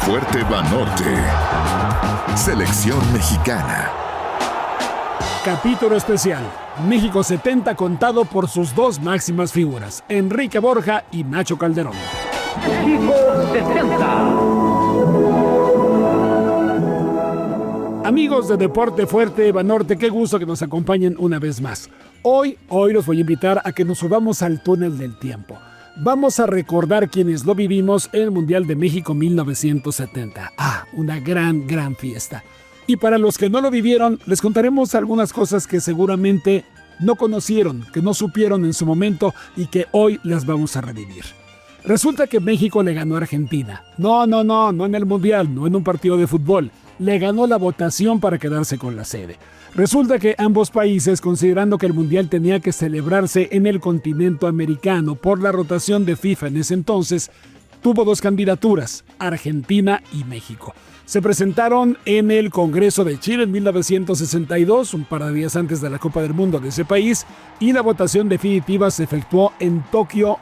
Fuerte Banorte. Selección mexicana. Capítulo especial. México 70 contado por sus dos máximas figuras, Enrique Borja y Nacho Calderón. México 70. Amigos de Deporte Fuerte Banorte, qué gusto que nos acompañen una vez más. Hoy los voy a invitar a que nos subamos al túnel del tiempo. Vamos a recordar quienes lo vivimos en el Mundial de México 1970. Una gran fiesta. Y para los que no lo vivieron, les contaremos algunas cosas que seguramente no conocieron, que no supieron en su momento y que hoy las vamos a revivir. Resulta que México le ganó a Argentina. No en el Mundial, no en un partido de fútbol. Le ganó la votación para quedarse con la sede. Resulta que ambos países, considerando que el Mundial tenía que celebrarse en el continente americano por la rotación de FIFA en ese entonces, tuvo dos candidaturas, Argentina y México. Se presentaron en el Congreso de Chile en 1962, un par de días antes de la Copa del Mundo de ese país, y la votación definitiva se efectuó en Tokio,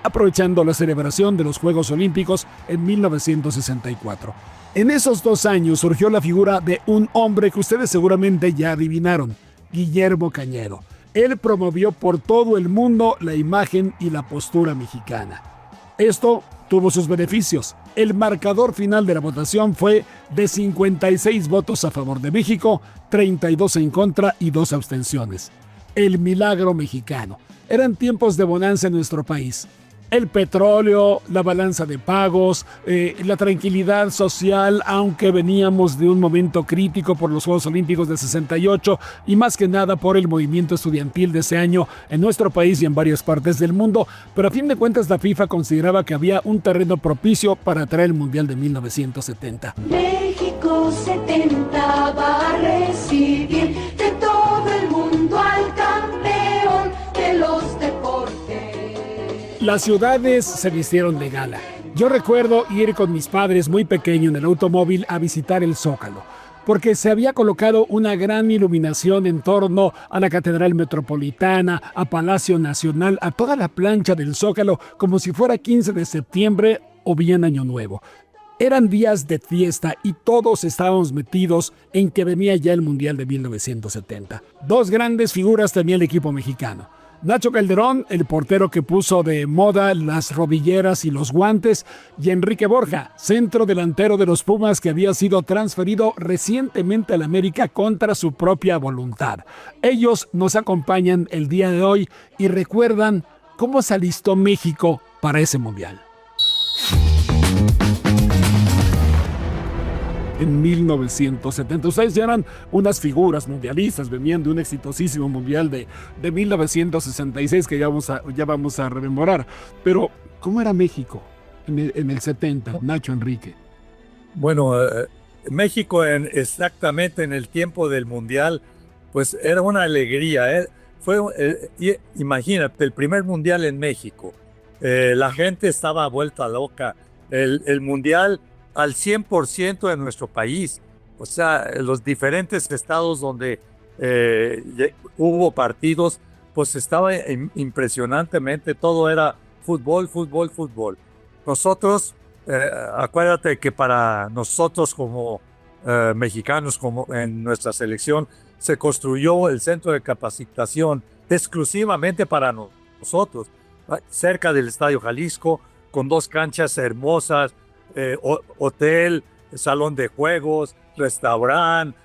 aprovechando la celebración de los Juegos Olímpicos en 1964. En esos 2 años surgió la figura de un hombre que ustedes seguramente ya adivinaron, Guillermo Cañedo. Él promovió por todo el mundo la imagen y la postura mexicana. Esto tuvo sus beneficios. El marcador final de la votación fue de 56 votos a favor de México, 32 en contra y 2 abstenciones. El milagro mexicano. Eran tiempos de bonanza en nuestro país. El petróleo, la balanza de pagos, la tranquilidad social, aunque veníamos de un momento crítico por los Juegos Olímpicos del 68 y más que nada por el movimiento estudiantil de ese año en nuestro país y en varias partes del mundo, pero a fin de cuentas la FIFA consideraba que había un terreno propicio para traer el Mundial de 1970. México 70 va a recibir de todo el mundo al campeón de los deportes. Las ciudades se vistieron de gala. Yo recuerdo ir con mis padres muy pequeño en el automóvil a visitar el Zócalo, porque se había colocado una gran iluminación en torno a la Catedral Metropolitana, a Palacio Nacional, a toda la plancha del Zócalo, como si fuera 15 de septiembre o bien Año Nuevo. Eran días de fiesta y todos estábamos metidos en que venía ya el Mundial de 1970. Dos grandes figuras tenía el equipo mexicano. Nacho Calderón, el portero que puso de moda las rodilleras y los guantes, y Enrique Borja, centro delantero de los Pumas que había sido transferido recientemente al América contra su propia voluntad. Ellos nos acompañan el día de hoy y recuerdan cómo se alistó México para ese Mundial. En 1970. Ustedes ya eran unas figuras mundialistas, venían de un exitosísimo mundial de 1966 que ya vamos a rememorar. Pero, ¿cómo era México en el 70, Nacho, Enrique? Bueno, México exactamente en el tiempo del mundial, pues era una alegría. Imagínate, el primer mundial en México. La gente estaba vuelta loca. El mundial al 100% de nuestro país, o sea, los diferentes estados donde hubo partidos, pues estaba impresionantemente, todo era fútbol. Nosotros, acuérdate que para nosotros como mexicanos, como en nuestra selección, se construyó el centro de capacitación exclusivamente para nosotros, cerca del Estadio Jalisco, con 2 canchas hermosas, hotel, salón de juegos, restaurante,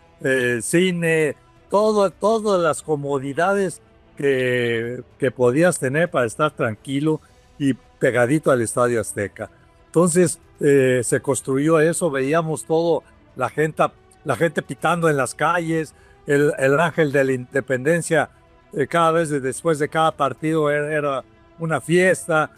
cine, todas las comodidades que podías tener para estar tranquilo y pegadito al Estadio Azteca. Entonces se construyó eso, veíamos todo, la gente pitando en las calles, el ángel de la independencia, cada vez después de cada partido era una fiesta.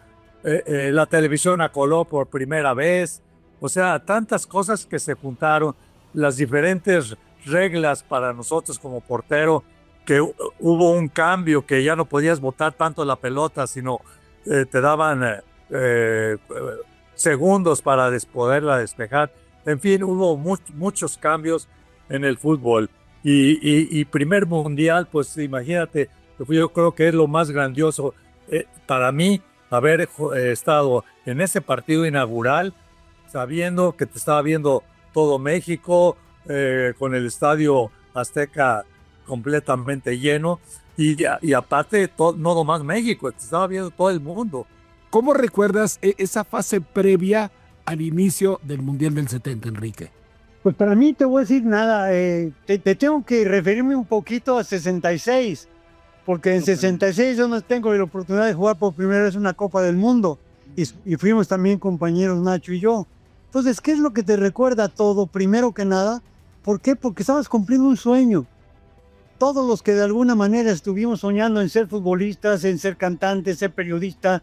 La televisión a color por primera vez, o sea, tantas cosas que se juntaron, las diferentes reglas para nosotros como portero, que hubo un cambio que ya no podías botar tanto la pelota, sino te daban segundos para poderla despejar. En fin, hubo muchos cambios en el fútbol. Y primer mundial, pues imagínate, yo creo que es lo más grandioso para mí, haber estado en ese partido inaugural sabiendo que te estaba viendo todo México, con el estadio Azteca completamente lleno, y aparte, no nomás México, te estaba viendo todo el mundo. ¿Cómo recuerdas esa fase previa al inicio del Mundial del 70, Enrique? Pues para mí te voy a decir nada, te tengo que referirme un poquito a 66, porque en 66 yo no tengo la oportunidad de jugar por primera vez una Copa del Mundo, y fuimos también compañeros Nacho y yo. Entonces, ¿qué es lo que te recuerda todo? Primero que nada, ¿por qué? Porque estabas cumpliendo un sueño. Todos los que de alguna manera estuvimos soñando en ser futbolistas, en ser cantantes, ser periodistas,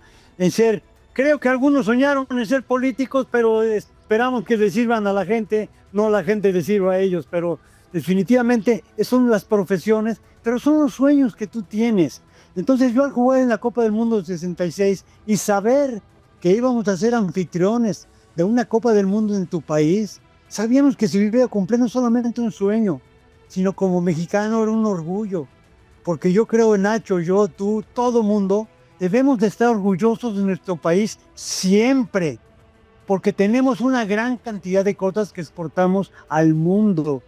creo que algunos soñaron en ser políticos, pero esperamos que les sirvan a la gente, no la gente les sirva a ellos, pero definitivamente son las profesiones, pero son los sueños que tú tienes. Entonces yo al jugar en la Copa del Mundo del 66 y saber que íbamos a ser anfitriones de una Copa del Mundo en tu país, sabíamos que se vivía cumplir no solamente un sueño, sino como mexicano era un orgullo, porque yo creo, Nacho, yo, tú, todo mundo, debemos de estar orgullosos de nuestro país siempre, porque tenemos una gran cantidad de cosas que exportamos al mundo.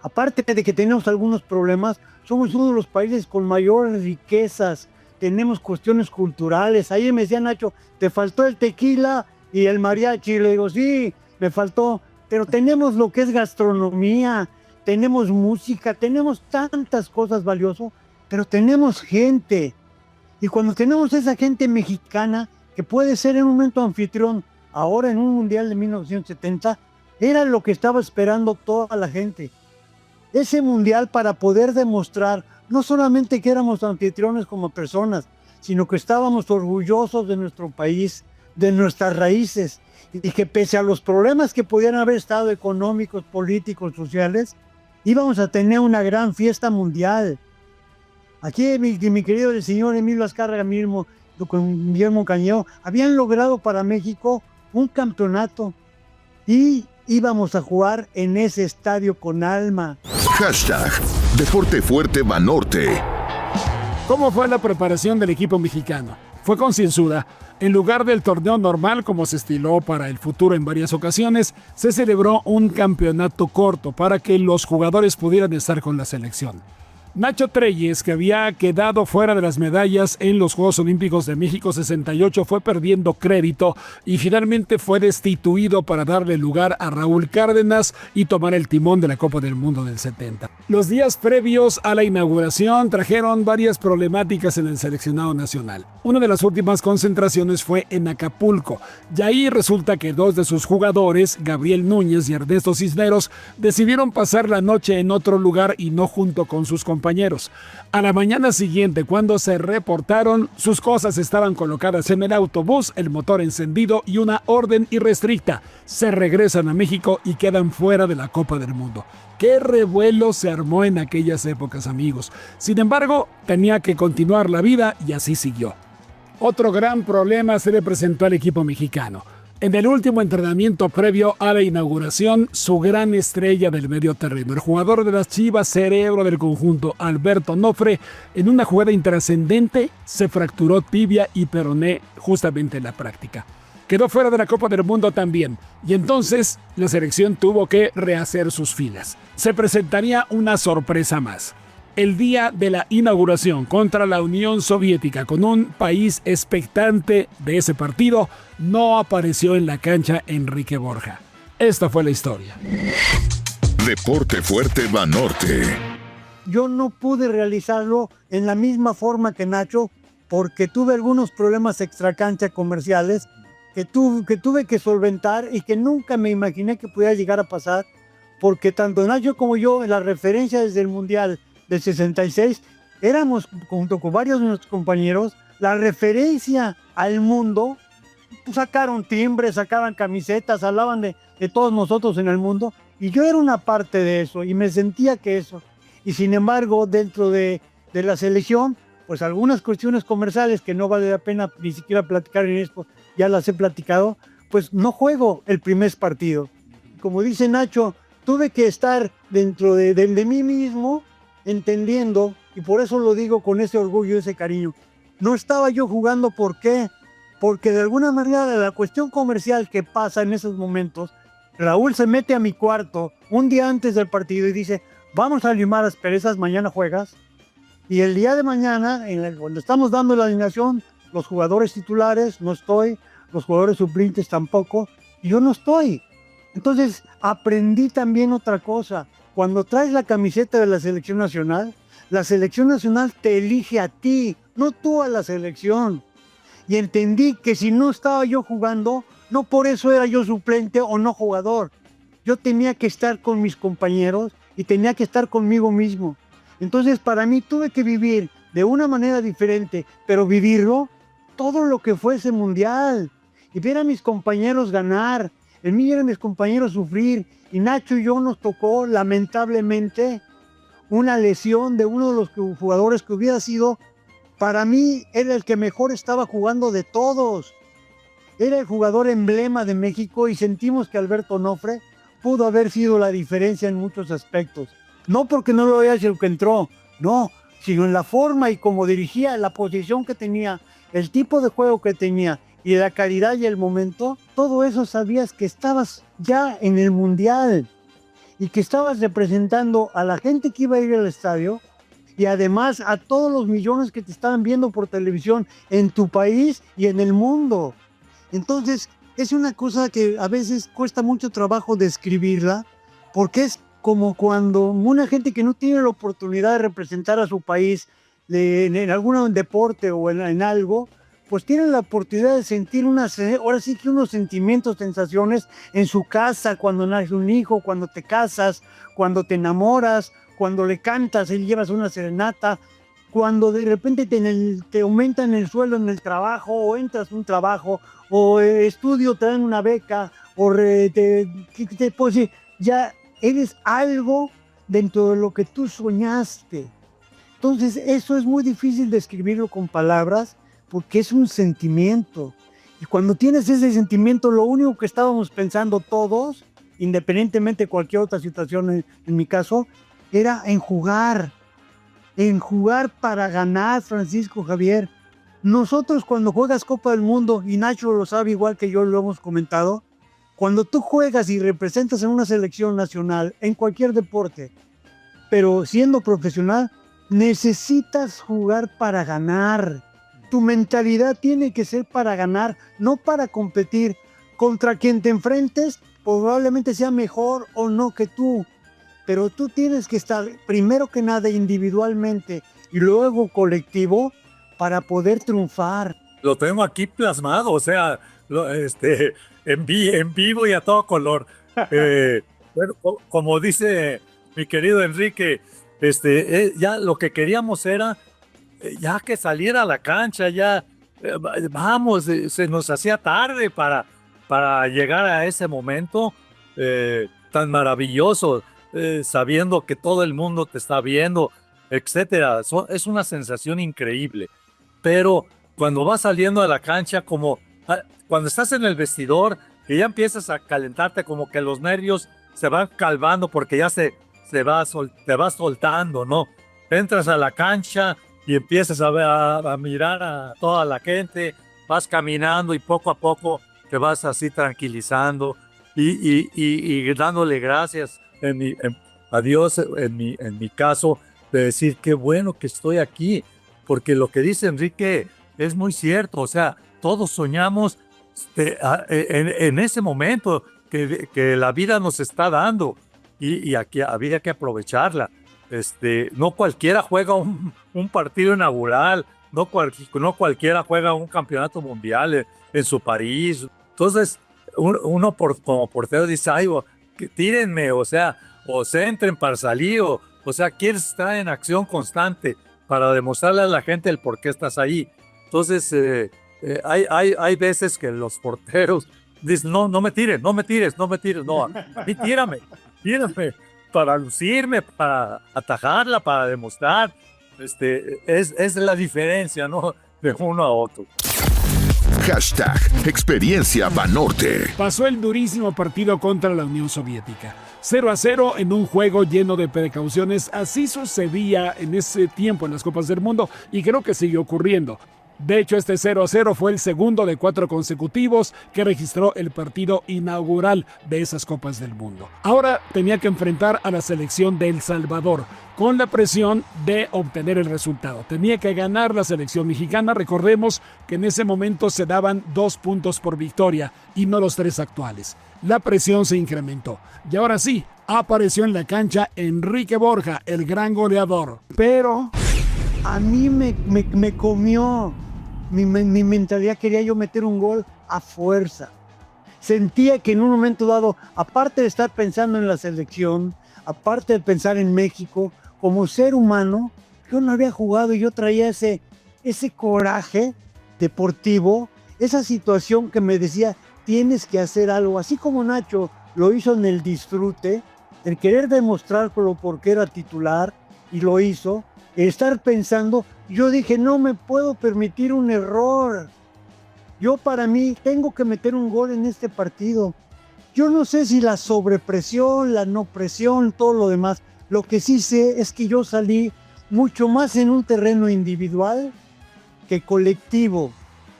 Aparte de que tenemos algunos problemas, somos uno de los países con mayores riquezas, tenemos cuestiones culturales. Ayer me decía Nacho, te faltó el tequila y el mariachi. Le digo, sí, me faltó, pero tenemos lo que es gastronomía, tenemos música, tenemos tantas cosas valiosas, pero tenemos gente. Y cuando tenemos esa gente mexicana, que puede ser en un momento anfitrión, ahora en un Mundial de 1970, era lo que estaba esperando toda la gente. Ese Mundial para poder demostrar no solamente que éramos anfitriones como personas, sino que estábamos orgullosos de nuestro país, de nuestras raíces, y que pese a los problemas que pudieran haber estado económicos, políticos, sociales, íbamos a tener una gran fiesta mundial. Aquí mi querido el señor Emilio Azcárraga mismo, con Guillermo Cañedo, habían logrado para México un campeonato y íbamos a jugar en ese estadio con alma. Hashtag Deporte Fuerte Banorte. ¿Cómo fue la preparación del equipo mexicano? Fue concienzuda. En lugar del torneo normal, como se estiló para el futuro en varias ocasiones, se celebró un campeonato corto para que los jugadores pudieran estar con la selección. Nacho Treyes, que había quedado fuera de las medallas en los Juegos Olímpicos de México 68, fue perdiendo crédito y finalmente fue destituido para darle lugar a Raúl Cárdenas y tomar el timón de la Copa del Mundo del 70. Los días previos a la inauguración trajeron varias problemáticas en el seleccionado nacional. Una de las últimas concentraciones fue en Acapulco, y ahí resulta que dos de sus jugadores, Gabriel Núñez y Ernesto Cisneros, decidieron pasar la noche en otro lugar y no junto con sus compañeros. A la mañana siguiente, cuando se reportaron, sus cosas estaban colocadas en el autobús, el motor encendido y una orden irrestricta. Se regresan a México y quedan fuera de la Copa del Mundo. ¡Qué revuelo se armó en aquellas épocas, amigos! Sin embargo, tenía que continuar la vida y así siguió. Otro gran problema se le presentó al equipo mexicano. En el último entrenamiento previo a la inauguración, su gran estrella del medio terreno, el jugador de las Chivas, cerebro del conjunto, Alberto Nofre, en una jugada intrascendente, se fracturó tibia y peroné justamente en la práctica. Quedó fuera de la Copa del Mundo también, y entonces la selección tuvo que rehacer sus filas. Se presentaría una sorpresa más. El día de la inauguración contra la Unión Soviética, con un país expectante de ese partido, no apareció en la cancha Enrique Borja. Esta fue la historia. Deporte Fuerte Banorte. Yo no pude realizarlo en la misma forma que Nacho, porque tuve algunos problemas extracancha comerciales que tuve que solventar y que nunca me imaginé que pudiera llegar a pasar, porque tanto Nacho como yo, en la referencia desde el Mundial del 66, éramos, junto con varios de nuestros compañeros, la referencia al mundo. Sacaron timbres, sacaban camisetas, hablaban de todos nosotros en el mundo, y yo era una parte de eso, y me sentía que eso. Y sin embargo, dentro de la selección, pues algunas cuestiones comerciales que no vale la pena ni siquiera platicar en esto, ya las he platicado, pues no juego el primer partido. Como dice Nacho, tuve que estar dentro de mí mismo, entendiendo, y por eso lo digo con ese orgullo, ese cariño. No estaba yo jugando, ¿por qué? porque de alguna manera de la cuestión comercial que pasa en esos momentos, Raúl se mete a mi cuarto un día antes del partido y dice, vamos a limar las perezas, mañana juegas. Y el día de mañana, cuando estamos dando la alineación, los jugadores titulares no estoy, los jugadores suplentes tampoco, y yo no estoy. Entonces aprendí también otra cosa. Cuando traes la camiseta de la selección nacional te elige a ti, no tú a la selección. Y entendí que si no estaba yo jugando, no por eso era yo suplente o no jugador. Yo tenía que estar con mis compañeros y tenía que estar conmigo mismo. Entonces para mí tuve que vivir de una manera diferente, pero vivirlo todo lo que fue ese mundial. Y ver a mis compañeros ganar, el mí ver a mis compañeros sufrir. Y Nacho y yo nos tocó, lamentablemente, una lesión de uno de los jugadores que hubiera sido, para mí, era el que mejor estaba jugando de todos. Era el jugador emblema de México y sentimos que Alberto Onofre pudo haber sido la diferencia en muchos aspectos. No porque no lo haya sido que entró, no, sino en la forma y cómo dirigía, la posición que tenía, el tipo de juego que tenía y la calidad y el momento, todo eso sabías que estabas ya en el Mundial y que estabas representando a la gente que iba a ir al estadio y además a todos los millones que te estaban viendo por televisión en tu país y en el mundo. Entonces, es una cosa que a veces cuesta mucho trabajo describirla, porque es como cuando una gente que no tiene la oportunidad de representar a su país en algún deporte o en algo, pues tiene la oportunidad de sentir ahora sí que unos sentimientos, sensaciones en su casa, cuando nace un hijo, cuando te casas, cuando te enamoras, cuando le cantas y llevas una serenata, cuando de repente te aumentan el sueldo en el trabajo, o entras a un trabajo, o estudio, te dan una beca, o pues, ya eres algo dentro de lo que tú soñaste. Entonces eso es muy difícil describirlo con palabras, porque es un sentimiento. Y cuando tienes ese sentimiento, lo único que estábamos pensando todos, independientemente de cualquier otra situación, en mi caso, era en jugar para ganar, Francisco Javier. Nosotros cuando juegas Copa del Mundo, y Nacho lo sabe igual que yo, lo hemos comentado, cuando tú juegas y representas en una selección nacional, en cualquier deporte, pero siendo profesional, necesitas jugar para ganar. Tu mentalidad tiene que ser para ganar, no para competir. Contra quien te enfrentes, probablemente sea mejor o no que tú. Pero tú tienes que estar, primero que nada, individualmente y luego colectivo para poder triunfar. Lo tengo aquí plasmado, o sea, en vivo y a todo color. Bueno, como dice mi querido Enrique, ya lo que queríamos era ya que saliera a la cancha, ya vamos, se nos hacía tarde para llegar a ese momento tan maravilloso, sabiendo que todo el mundo te está viendo, etcétera. Es una sensación increíble. Pero cuando vas saliendo a la cancha, como cuando estás en el vestidor, que ya empiezas a calentarte, como que los nervios se van calmando porque ya te vas soltando, ¿no? Entras a la cancha y empiezas a mirar a toda la gente, vas caminando y poco a poco te vas así tranquilizando y dándole gracias a Dios, en mi caso, de decir qué bueno que estoy aquí, porque lo que dice Enrique es muy cierto. O sea, todos soñamos en ese momento que la vida nos está dando y aquí había que aprovecharla. No cualquiera juega un partido inaugural, no cualquiera juega un campeonato mundial en su país. Entonces, uno como portero dice, ay, tírenme, o sea, o centren para salir, o sea, quieres estar en acción constante para demostrarle a la gente el por qué estás ahí. Entonces, hay veces que los porteros dicen, no me tires, no, a mí tírame, para lucirme, para atajarla, para demostrar. Es la diferencia, ¿no? De uno a otro. Hashtag Experiencia Banorte. Pasó el durísimo partido contra la Unión Soviética. 0-0 en un juego lleno de precauciones. Así sucedía en ese tiempo en las Copas del Mundo y creo que sigue ocurriendo. De hecho, este 0-0 fue el segundo de 4 consecutivos que registró el partido inaugural de esas Copas del Mundo. Ahora tenía que enfrentar a la selección de El Salvador, con la presión de obtener el resultado. Tenía que ganar la selección mexicana. Recordemos que en ese momento se daban 2 puntos por victoria y no los 3 actuales. La presión se incrementó. Y ahora sí, apareció en la cancha Enrique Borja, el gran goleador. Pero A mí me comió. Mi mentalidad, quería yo meter un gol a fuerza. Sentía que en un momento dado, aparte de estar pensando en la selección, aparte de pensar en México, como ser humano, yo no había jugado y yo traía ese coraje deportivo, esa situación que me decía, tienes que hacer algo, así como Nacho lo hizo en el disfrute, el querer demostrarlo porque era titular y lo hizo, el estar pensando, yo dije, no me puedo permitir un error. Yo para mí tengo que meter un gol en este partido. Yo no sé si la sobrepresión, la no presión, todo lo demás. Lo que sí sé es que yo salí mucho más en un terreno individual que colectivo.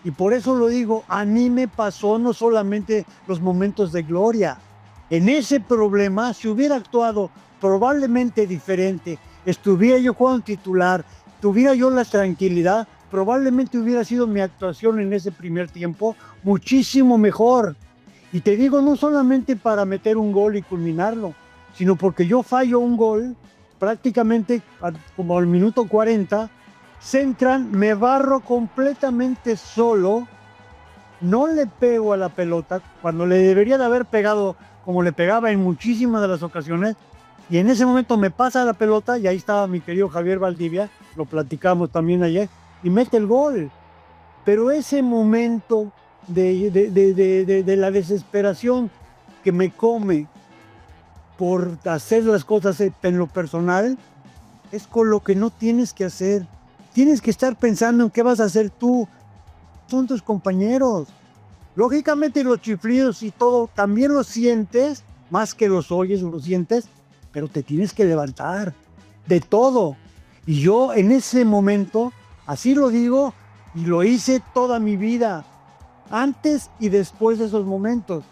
Y por eso lo digo, a mí me pasó no solamente los momentos de gloria. En ese problema, si hubiera actuado probablemente diferente, estuviera yo jugando titular, tuviera yo la tranquilidad, probablemente hubiera sido mi actuación en ese primer tiempo muchísimo mejor. Y te digo, no solamente para meter un gol y culminarlo, sino porque yo fallo un gol, prácticamente como al minuto 40, centran, me barro completamente solo, no le pego a la pelota, cuando le debería de haber pegado como le pegaba en muchísimas de las ocasiones, y en ese momento me pasa la pelota, y ahí estaba mi querido Javier Valdivia, lo platicamos también ayer, y mete el gol. Pero ese momento de la desesperación que me come por hacer las cosas en lo personal, es con lo que no tienes que hacer. Tienes que estar pensando en qué vas a hacer tú. Son tus compañeros. Lógicamente los chiflidos y todo también los sientes, más que los oyes o los sientes, pero te tienes que levantar de todo. Y yo en ese momento, así lo digo, y lo hice toda mi vida, antes y después de esos momentos.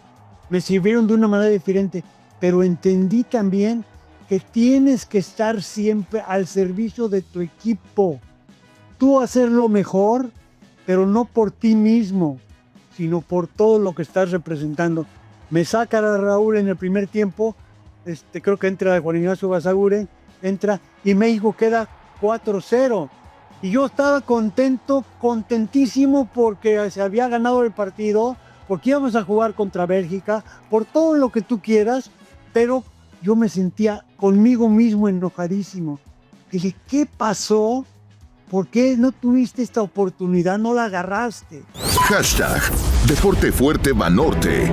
Me sirvieron de una manera diferente, pero entendí también que tienes que estar siempre al servicio de tu equipo. Tú hacerlo mejor, pero no por ti mismo, sino por todo lo que estás representando. Me saca a Raúl en el primer tiempo, creo que entra Juan Ignacio Basaguren, entra y México queda 4-0. Y yo estaba contentísimo porque se había ganado el partido, porque íbamos a jugar contra Bélgica, por todo lo que tú quieras, pero yo me sentía conmigo mismo enojadísimo. Dije, ¿qué pasó? ¿Por qué no tuviste esta oportunidad? No la agarraste. Hashtag Deporte Fuerte Banorte.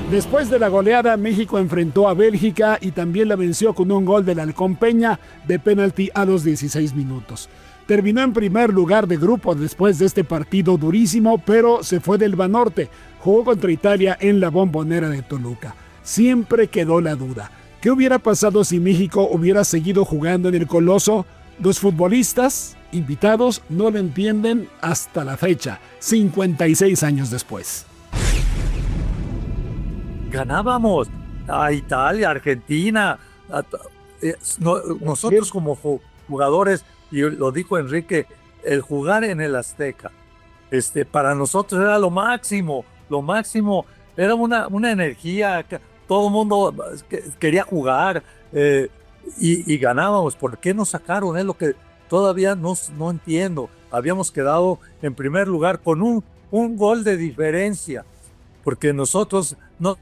Después de la goleada, México enfrentó a Bélgica y también la venció con un gol del Halcón Peña de penalti a los 16 minutos. Terminó en primer lugar de grupo después de este partido durísimo, pero se fue del Banorte. Jugó contra Italia en la Bombonera de Toluca. Siempre quedó la duda. ¿Qué hubiera pasado si México hubiera seguido jugando en el Coloso? Los futbolistas invitados no lo entienden hasta la fecha, 56 años después. Ganábamos a Italia, Argentina. Nosotros como jugadores, y lo dijo Enrique, el jugar en el Azteca, para nosotros era lo máximo, era una energía, todo el mundo quería jugar y ganábamos. ¿Por qué nos sacaron? Es lo que todavía no entiendo. Habíamos quedado en primer lugar con un gol de diferencia, porque nosotros no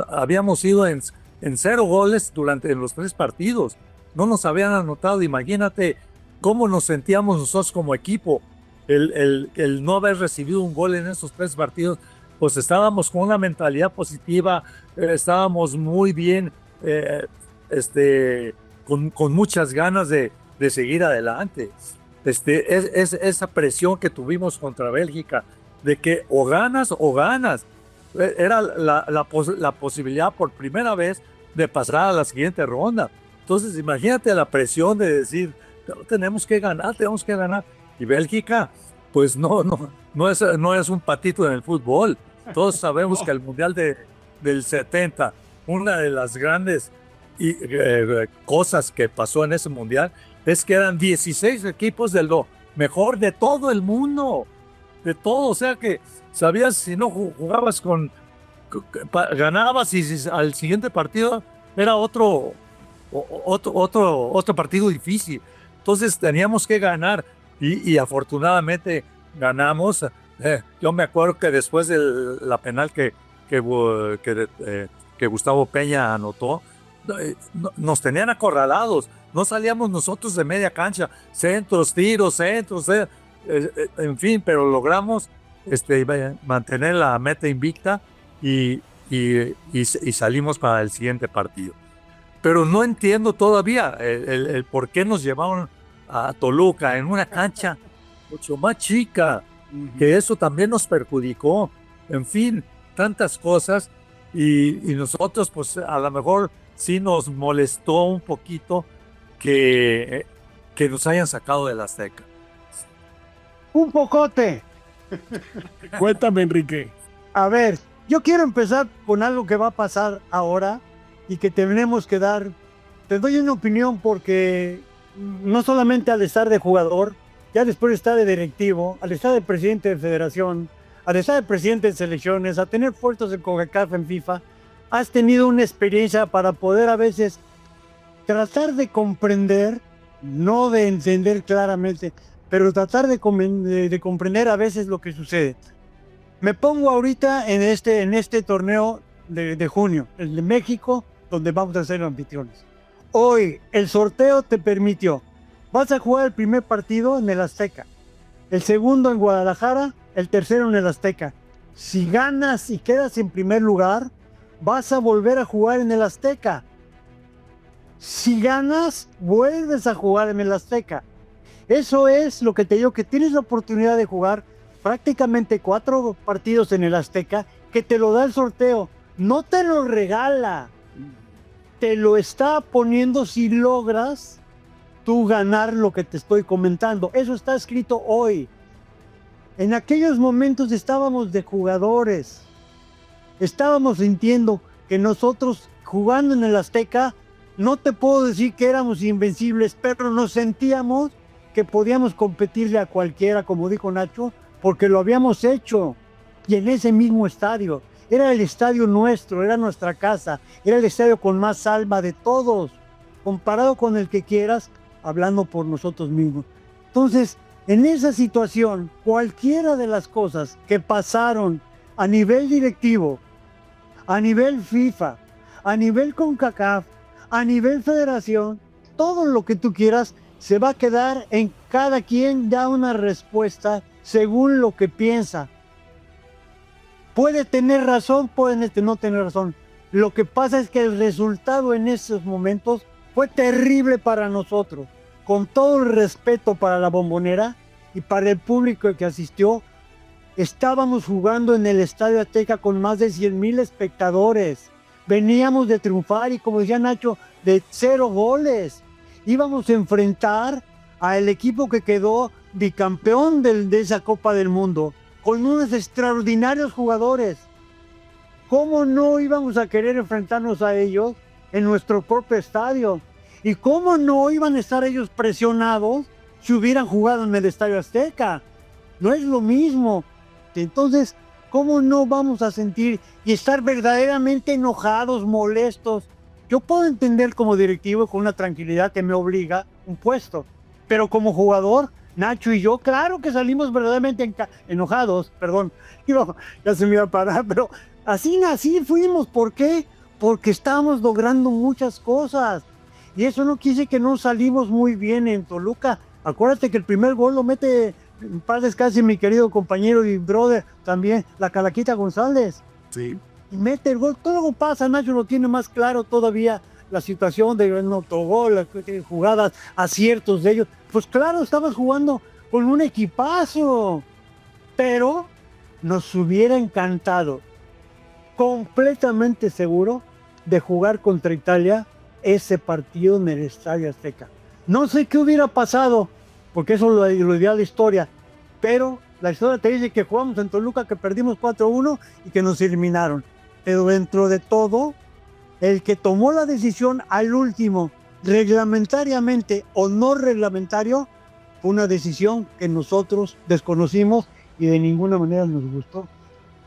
habíamos ido en 0 goles en los 3 partidos. No nos habían anotado. Imagínate cómo nos sentíamos nosotros como equipo. El no haber recibido un gol en esos 3 partidos, pues estábamos con una mentalidad positiva, estábamos muy bien, con muchas ganas de seguir adelante. Esa presión que tuvimos contra Bélgica, de que o ganas, era la posibilidad por primera vez de pasar a la siguiente ronda. Entonces imagínate la presión de decir, tenemos que ganar. Y Bélgica Pues no es un patito en el fútbol. Todos sabemos que el Mundial del 70, una de las grandes cosas que pasó en ese Mundial es que eran 16 equipos de lo mejor de todo el mundo. De todo, o sea que sabías si no jugabas ganabas y al siguiente partido era otro partido difícil. Entonces teníamos que ganar y afortunadamente ganamos. Yo me acuerdo que después de la penal que Gustavo Peña anotó, nos tenían acorralados, no salíamos nosotros de media cancha, centros, tiros, en fin, pero logramos mantener la meta invicta y salimos para el siguiente partido. Pero no entiendo todavía el por qué nos llevaron a Toluca en una cancha mucho más chica, que eso también nos perjudicó. En fin, tantas cosas y nosotros pues a lo mejor sí nos molestó un poquito que nos hayan sacado del Azteca. Un pocote. Cuéntame, Enrique. A ver, yo quiero empezar con algo que va a pasar ahora y que tenemos que dar. Te doy una opinión porque no solamente al estar de jugador, ya después de estar de directivo, al estar de presidente de federación, al estar de presidente de selecciones, a tener puestos en CONCACAF, en FIFA, has tenido una experiencia para poder a veces tratar de comprender, no de entender claramente, pero tratar de comprender a veces lo que sucede. Me pongo ahorita en este torneo de junio, el de México, donde vamos a ser anfitriones. Hoy el sorteo te permitió, vas a jugar el primer partido en el Azteca, el segundo en Guadalajara, el tercero en el Azteca. Si ganas y quedas en primer lugar, vas a volver a jugar en el Azteca. Si ganas, vuelves a jugar en el Azteca. Eso es lo que te digo, que tienes la oportunidad de jugar prácticamente 4 partidos en el Azteca, que te lo da el sorteo. No te lo regala. Te lo está poniendo si logras tú ganar lo que te estoy comentando. Eso está escrito hoy. En aquellos momentos estábamos de jugadores. Estábamos sintiendo que nosotros jugando en el Azteca, no te puedo decir que éramos invencibles, pero nos sentíamos que podíamos competirle a cualquiera, como dijo Nacho, porque lo habíamos hecho. Y en ese mismo estadio. Era el estadio nuestro, era nuestra casa, era el estadio con más alma de todos, comparado con el que quieras, hablando por nosotros mismos. Entonces, en esa situación, cualquiera de las cosas que pasaron a nivel directivo, a nivel FIFA, a nivel CONCACAF, a nivel federación, todo lo que tú quieras, se va a quedar en cada quien da una respuesta según lo que piensa. Puede tener razón, puede no tener razón. Lo que pasa es que el resultado en esos momentos fue terrible para nosotros. Con todo el respeto para la Bombonera y para el público que asistió, estábamos jugando en el Estadio Azteca con más de 100,000 espectadores. Veníamos de triunfar y, como decía Nacho, de 0 goles. Íbamos a enfrentar al equipo que quedó bicampeón de esa Copa del Mundo, con unos extraordinarios jugadores. ¿Cómo no íbamos a querer enfrentarnos a ellos en nuestro propio estadio? ¿Y cómo no iban a estar ellos presionados si hubieran jugado en el Estadio Azteca? No es lo mismo. Entonces, ¿cómo no vamos a sentir y estar verdaderamente enojados, molestos? Yo puedo entender como directivo con una tranquilidad que me obliga un puesto, pero como jugador, Nacho y yo, claro que salimos verdaderamente enojados, perdón, ya se me iba a parar, pero así fuimos. ¿Por qué? Porque estábamos logrando muchas cosas. Y eso no quiere decir que no salimos muy bien en Toluca. Acuérdate que el primer gol lo mete, en paz descanse, mi querido compañero y brother, también, la Calaquita González. Sí. Y mete el gol, todo pasa, Nacho lo tiene más claro todavía, la situación de un autogol, las jugadas, aciertos de ellos. Pues claro, estabas jugando con un equipazo, pero nos hubiera encantado, completamente seguro, de jugar contra Italia ese partido en el Estadio Azteca. No sé qué hubiera pasado, porque eso lo dirá la historia, pero la historia te dice que jugamos en Toluca, que perdimos 4-1 y que nos eliminaron. Pero dentro de todo, el que tomó la decisión al último, reglamentariamente o no reglamentario, fue una decisión que nosotros desconocimos y de ninguna manera nos gustó.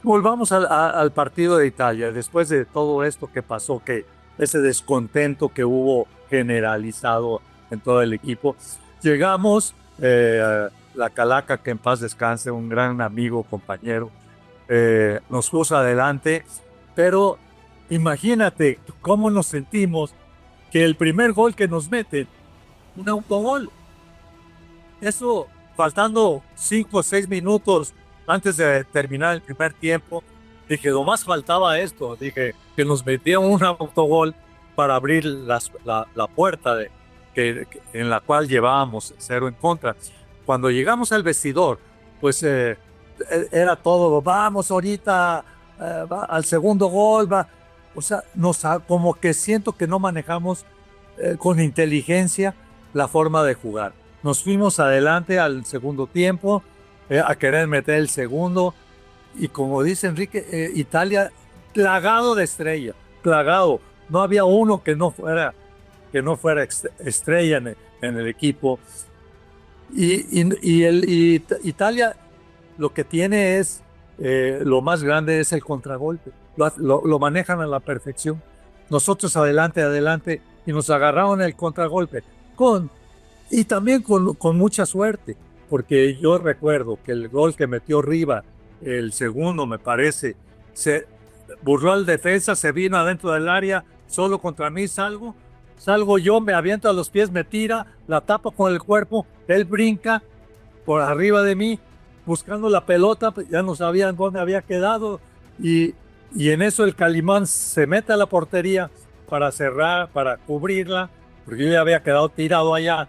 Volvamos al partido de Italia. Después de todo esto que pasó, que ese descontento que hubo generalizado en todo el equipo, llegamos, la Calaca, que en paz descanse, un gran amigo, compañero, nos puso adelante, pero imagínate cómo nos sentimos que el primer gol que nos meten, un autogol. Eso, faltando 5 o 6 minutos antes de terminar el primer tiempo, dije, nomás faltaba esto. Dije, que nos metían un autogol para abrir la puerta en la cual llevábamos 0 en contra. Cuando llegamos al vestidor, pues era todo, vamos ahorita al segundo gol. O sea, como que siento que no manejamos con inteligencia la forma de jugar. Nos fuimos adelante al segundo tiempo, a querer meter el segundo, y como dice Enrique, Italia plagado de estrellas, plagado. No había uno que no fuera estrella en el equipo. Y Italia lo que tiene es, lo más grande es el contragolpe. Lo manejan a la perfección. Nosotros adelante, y nos agarraron el contragolpe. Y también con mucha suerte, porque yo recuerdo que el gol que metió Riva, el segundo me parece, se burló al defensa, se vino adentro del área, solo contra mí, salgo yo, me aviento a los pies, me tira, la tapo con el cuerpo, él brinca por arriba de mí, buscando la pelota, ya no sabían dónde había quedado, y en eso el Calimán se mete a la portería para cerrar, para cubrirla, porque yo ya había quedado tirado allá,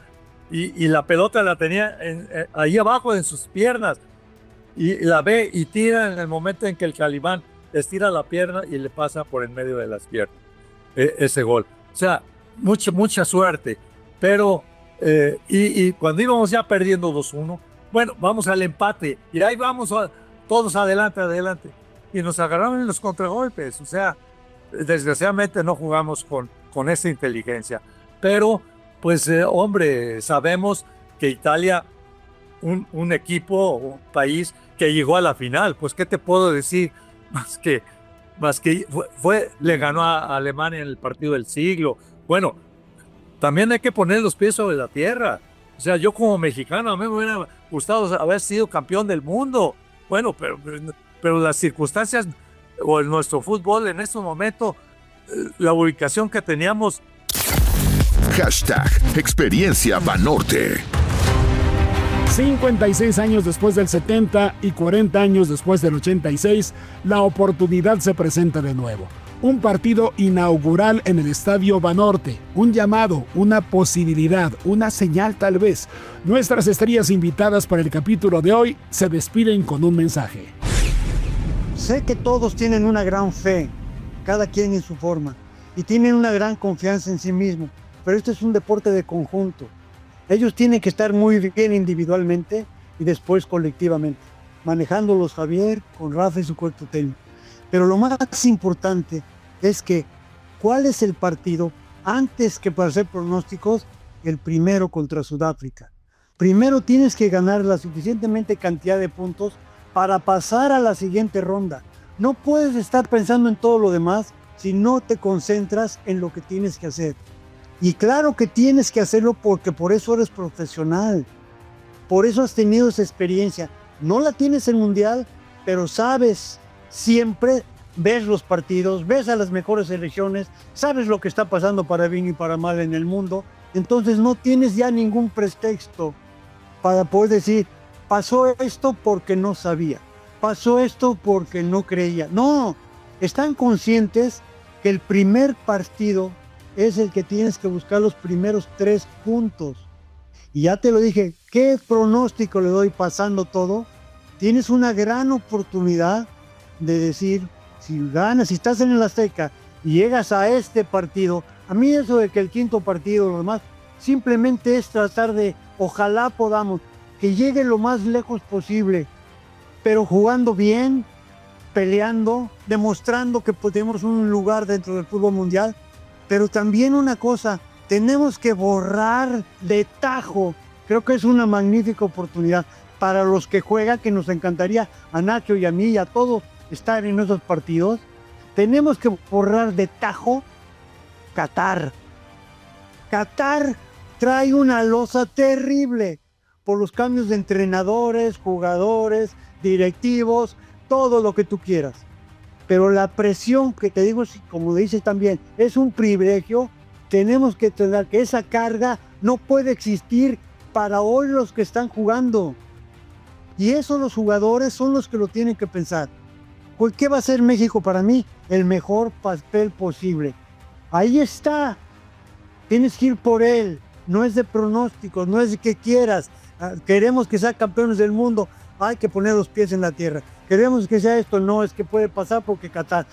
y la pelota la tenía ahí abajo en sus piernas, y la ve y tira en el momento en que el Calimán estira la pierna y le pasa por en medio de las piernas ese gol. O sea, mucha suerte, pero y cuando íbamos ya perdiendo 2-1, bueno, vamos al empate, y ahí vamos todos adelante, y nos agarraron en los contragolpes. O sea, desgraciadamente no jugamos con esa inteligencia, pero pues hombre, sabemos que Italia, un equipo, un país que llegó a la final, pues qué te puedo decir, más que le ganó a Alemania en el partido del siglo. Bueno, también hay que poner los pies sobre la tierra. O sea, yo como mexicano, a mí me hubiera gustado haber sido campeón del mundo. Bueno, pero las circunstancias o nuestro fútbol en este momento, la ubicación que teníamos. Hashtag Experiencia Banorte. 56 años después del 70 y 40 años después del 86, la oportunidad se presenta de nuevo. Un partido inaugural en el Estadio Banorte, un llamado, una posibilidad, una señal tal vez. Nuestras estrellas invitadas para el capítulo de hoy se despiden con un mensaje. Sé que todos tienen una gran fe, cada quien en su forma, y tienen una gran confianza en sí mismo, pero este es un deporte de conjunto. Ellos tienen que estar muy bien individualmente y después colectivamente, manejándolos Javier con Rafa y su cuerpo técnico. Pero lo más importante es que, ¿cuál es el partido? Antes que para hacer pronósticos, el primero contra Sudáfrica. Primero tienes que ganar la suficientemente cantidad de puntos para pasar a la siguiente ronda. No puedes estar pensando en todo lo demás si no te concentras en lo que tienes que hacer. Y claro que tienes que hacerlo porque por eso eres profesional. Por eso has tenido esa experiencia. No la tienes en mundial, pero sabes, siempre ves los partidos, ves a las mejores selecciones, sabes lo que está pasando para bien y para mal en el mundo. Entonces no tienes ya ningún pretexto para poder decir, pasó esto porque no sabía, pasó esto porque no creía. No, están conscientes que el primer partido es el que tienes que buscar los primeros 3 puntos. Y ya te lo dije, ¿qué pronóstico le doy pasando todo? Tienes una gran oportunidad de decir, si ganas, si estás en el Azteca y llegas a este partido, a mí eso de que el quinto partido, lo demás, simplemente es tratar de, ojalá podamos, que llegue lo más lejos posible, pero jugando bien, peleando, demostrando que tenemos un lugar dentro del fútbol mundial. Pero también una cosa, tenemos que borrar de tajo. Creo que es una magnífica oportunidad para los que juegan, que nos encantaría a Nacho y a mí y a todos estar en esos partidos. Tenemos que borrar de tajo Qatar. Qatar trae una losa terrible por los cambios de entrenadores, jugadores, directivos, todo lo que tú quieras. Pero la presión que te digo, como dices también, es un privilegio. Tenemos que tener que esa carga no puede existir para hoy los que están jugando. Y eso los jugadores son los que lo tienen que pensar. ¿Qué va a hacer México para mí? El mejor papel posible. Ahí está. Tienes que ir por él. No es de pronósticos, no es de que quieras. Queremos que sean campeones del mundo. Hay que poner los pies en la tierra. Queremos que sea esto. No, es que puede pasar porque Qatar.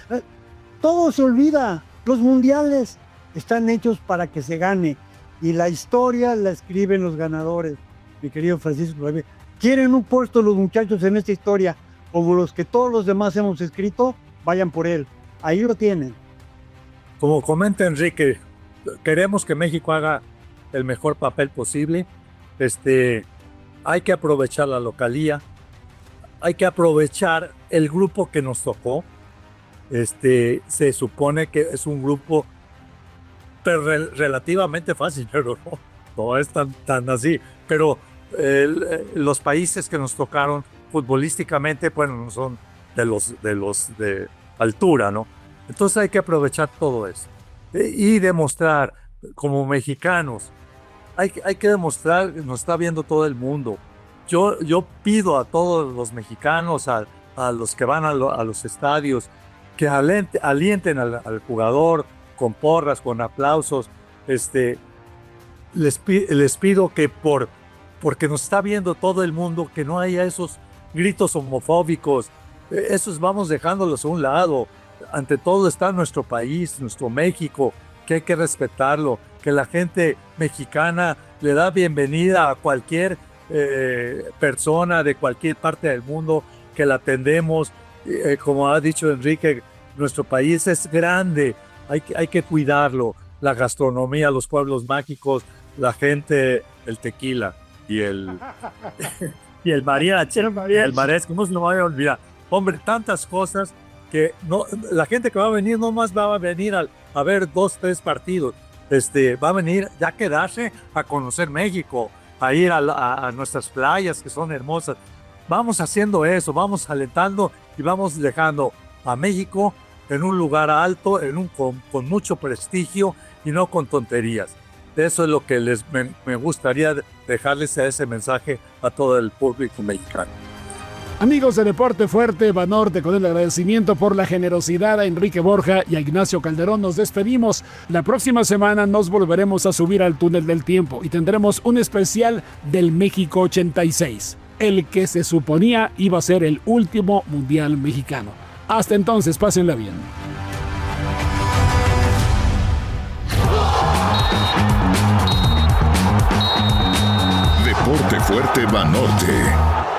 Todo se olvida. Los mundiales están hechos para que se gane. Y la historia la escriben los ganadores. Mi querido Francisco Javier. ¿Quieren un puesto los muchachos en esta historia como los que todos los demás hemos escrito? Vayan por él. Ahí lo tienen. Como comenta Enrique, queremos que México haga el mejor papel posible. Hay que aprovechar la localía, hay que aprovechar el grupo que nos tocó. Se supone que es un grupo relativamente fácil, pero no es tan así. Pero los países que nos tocaron futbolísticamente, bueno, no son de los de altura, ¿no? Entonces hay que aprovechar todo eso y demostrar como mexicanos. Hay que demostrar que nos está viendo todo el mundo. Yo pido a todos los mexicanos, a los que van a los estadios, que alienten al jugador con porras, con aplausos. Les pido que porque nos está viendo todo el mundo, que no haya esos gritos homofóbicos. Esos vamos dejándolos a un lado. Ante todo está nuestro país, nuestro México, que hay que respetarlo, que la gente mexicana le da bienvenida a cualquier persona de cualquier parte del mundo, que la atendemos. Como ha dicho Enrique, nuestro país es grande, hay que cuidarlo. La gastronomía, los pueblos mágicos, la gente, el tequila y el mariachi. El mariachi, ¿cómo se lo va a olvidar? Hombre, tantas cosas que la gente que va a venir no más va a venir a ver 2, 3 partidos. Va a venir ya a quedarse a conocer México, a ir a nuestras playas que son hermosas. Vamos haciendo eso, vamos alentando y vamos dejando a México en un lugar alto, con mucho prestigio y no con tonterías. Eso es lo que me gustaría dejarles ese mensaje a todo el público mexicano. Amigos de Deporte Fuerte, Banorte, con el agradecimiento por la generosidad a Enrique Borja y a Ignacio Calderón, nos despedimos. La próxima semana nos volveremos a subir al túnel del tiempo y tendremos un especial del México 86, el que se suponía iba a ser el último mundial mexicano. Hasta entonces, pásenla bien. Deporte Fuerte Banorte.